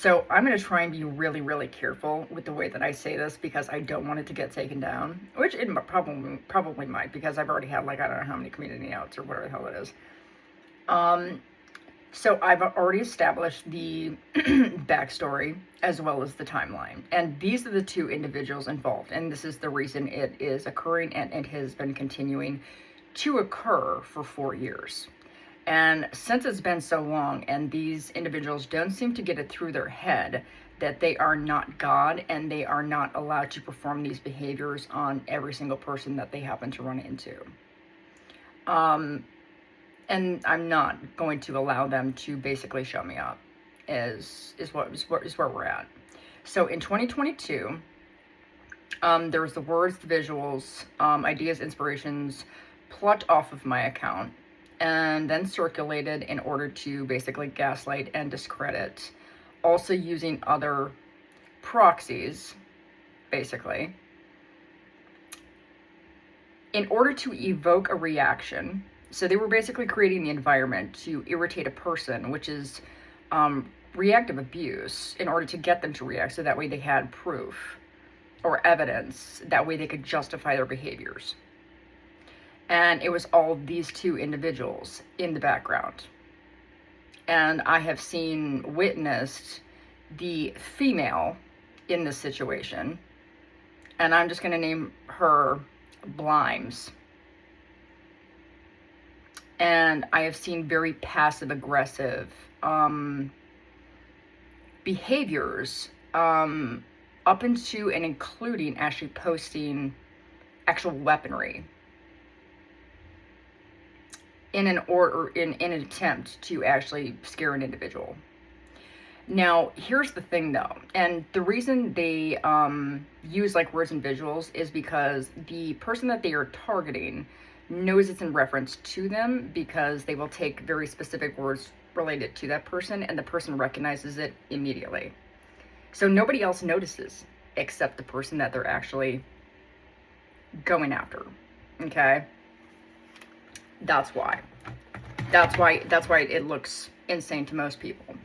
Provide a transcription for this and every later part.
So I'm going to try and be really, really careful with the way that I say this because I don't want it to get taken down, which it probably might, because I've already had, like, I don't know how many community outs or whatever the hell it is. So I've already established the backstory as well as the timeline. And these are the two individuals involved. And this is the reason it is occurring, and it has been continuing to occur for 4 years. And since it's been so long, and these individuals don't seem to get it through their head that they are not God and they are not allowed to perform these behaviors on every single person that they happen to run into. And I'm not going to allow them to basically show me up, is where we're at. So in 2022, there was the words, the visuals, ideas, inspirations plucked off of my account and then circulated in order to basically gaslight and discredit, also using other proxies, basically, in order to evoke a reaction. So they were basically creating the environment to irritate a person, which is reactive abuse, in order to get them to react, so that way they had proof or evidence, that way they could justify their behaviors. And it was all these two individuals in the background. And I have witnessed the female in this situation, and I'm just going to name her Blimes. And I have seen very passive aggressive behaviors, up into and including actually posting actual weaponry in an attempt to actually scare an individual. Now, here's the thing though, and the reason they use like words and visuals is because the person that they are targeting knows it's in reference to them, because they will take very specific words related to that person and the person recognizes it immediately. So nobody else notices except the person that they're actually going after. Okay? That's why it looks insane to most people.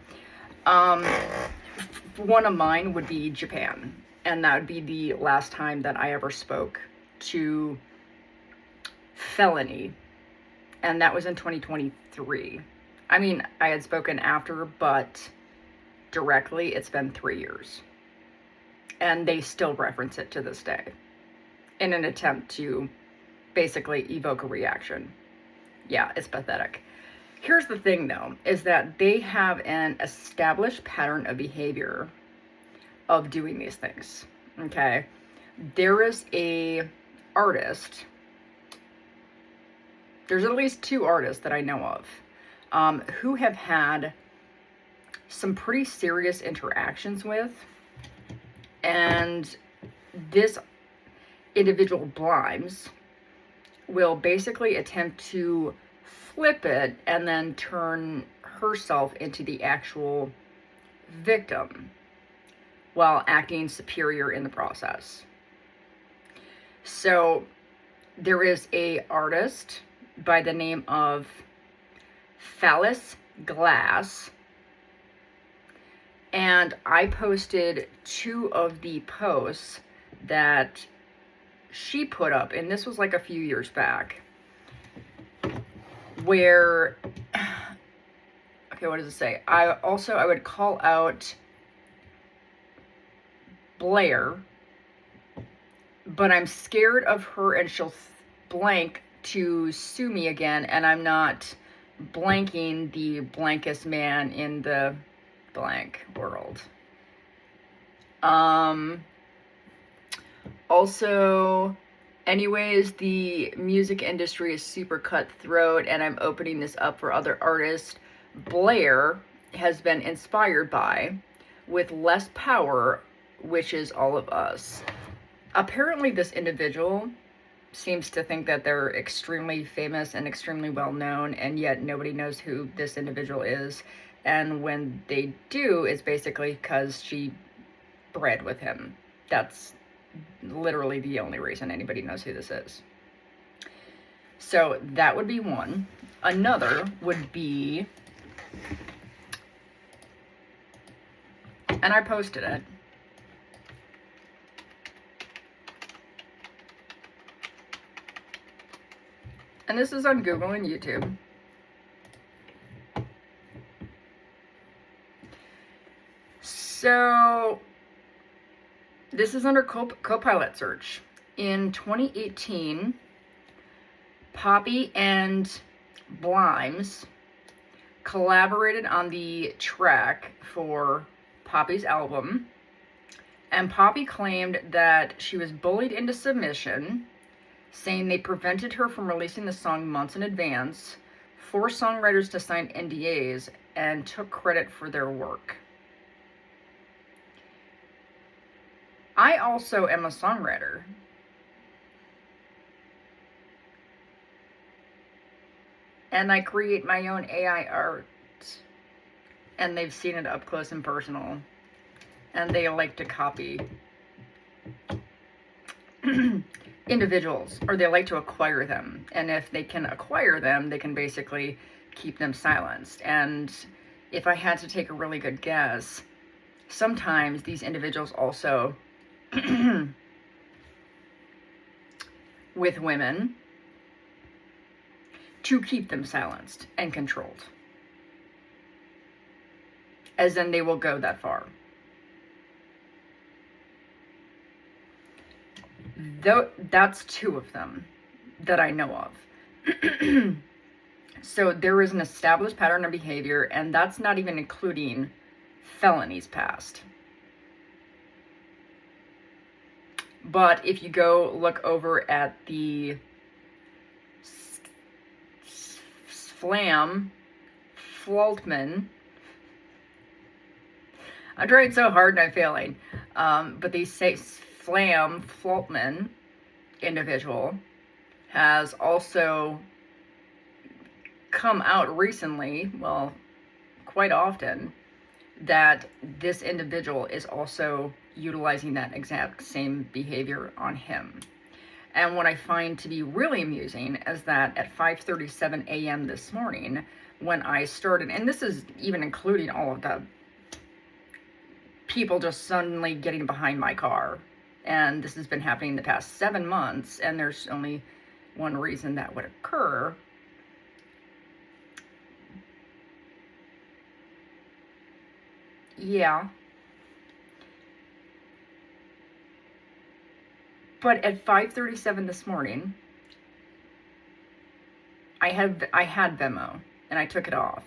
One of mine would be Japan, and that would be the last time that I ever spoke to Felony, and that was in 2023. I mean, I had spoken after, but directly it's been 3 years, and they still reference it to this day in an attempt to basically evoke a reaction. Yeah, it's pathetic. Here's the thing though, is that they have an established pattern of behavior of doing these things. Okay? There is a artist, there's at least 2 artists that I know of, who have had some pretty serious interactions with, and this individual Blimes will basically attempt to flip it and then turn herself into the actual victim while acting superior in the process. So there is a artist by the name of Phallus Glass, and I posted 2 of the posts that she put up, and this was like a few years back, where, okay, what does it say? I would call out Blair, but I'm scared of her and she'll blank to sue me again, and I'm not blanking the blankest man in the blank world. Also, anyways, the music industry is super cutthroat, and I'm opening this up for other artists Blair has been inspired by, with less power, which is all of us. Apparently, this individual seems to think that they're extremely famous and extremely well known, and yet nobody knows who this individual is. And when they do, it's basically because she bred with him. That's literally the only reason anybody knows who this is. So that would be one. Another would be And I posted it. And this is on Google and YouTube. So this is under Copilot search. In 2018, Poppy and Blimes collaborated on the track for Poppy's album, and Poppy claimed that she was bullied into submission, saying they prevented her from releasing the song months in advance, forced songwriters to sign NDAs, and took credit for their work. I also am a songwriter. And I create my own AI art. And they've seen it up close and personal. And they like to copy individuals, or they like to acquire them. And if they can acquire them, they can basically keep them silenced. And if I had to take a really good guess, sometimes these individuals also, with women, to keep them silenced and controlled. As in, they will go that far. Though that's two of them that I know of. So there is an established pattern of behavior, and that's not even including felonies passed. But if you go look over at the Flaum-Floetman, I'm trying so hard and I'm failing, but they say Flaum-Floetman individual has also come out recently, well, quite often, that this individual is also utilizing that exact same behavior on him. And what I find to be really amusing is that at 5:37 a.m. this morning, when I started, and this is even including all of the people just suddenly getting behind my car, and this has been happening the past 7 months, and there's only one reason that would occur. Yeah. But at 5:37 this morning, I had Venmo, and I took it off.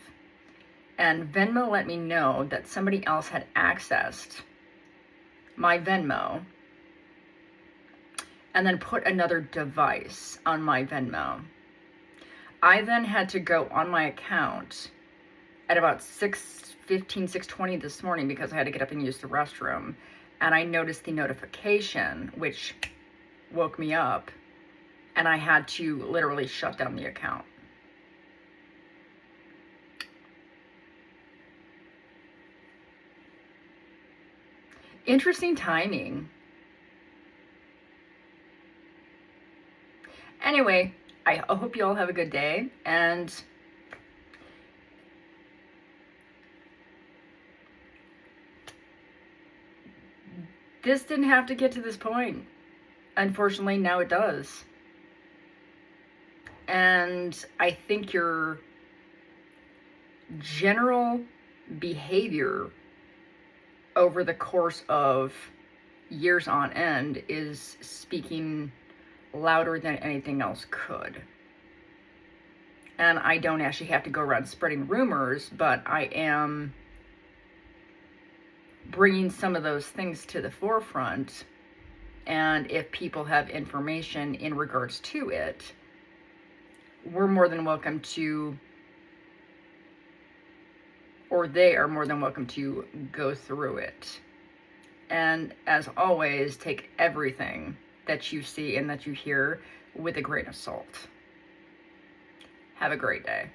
And Venmo let me know that somebody else had accessed my Venmo and then put another device on my Venmo. I then had to go on my account at about 6:15, 6:20 this morning because I had to get up and use the restroom. And I noticed the notification, which woke me up, and I had to literally shut down the account. Interesting timing. Anyway, I hope you all have a good day, and this didn't have to get to this point. Unfortunately, now it does. And I think your general behavior over the course of years on end is speaking louder than anything else could. And I don't actually have to go around spreading rumors, but I am bringing some of those things to the forefront. And if people have information in regards to it, we're more than welcome to, or they are more than welcome to go through it. And as always, take everything that you see and that you hear with a grain of salt. Have a great day.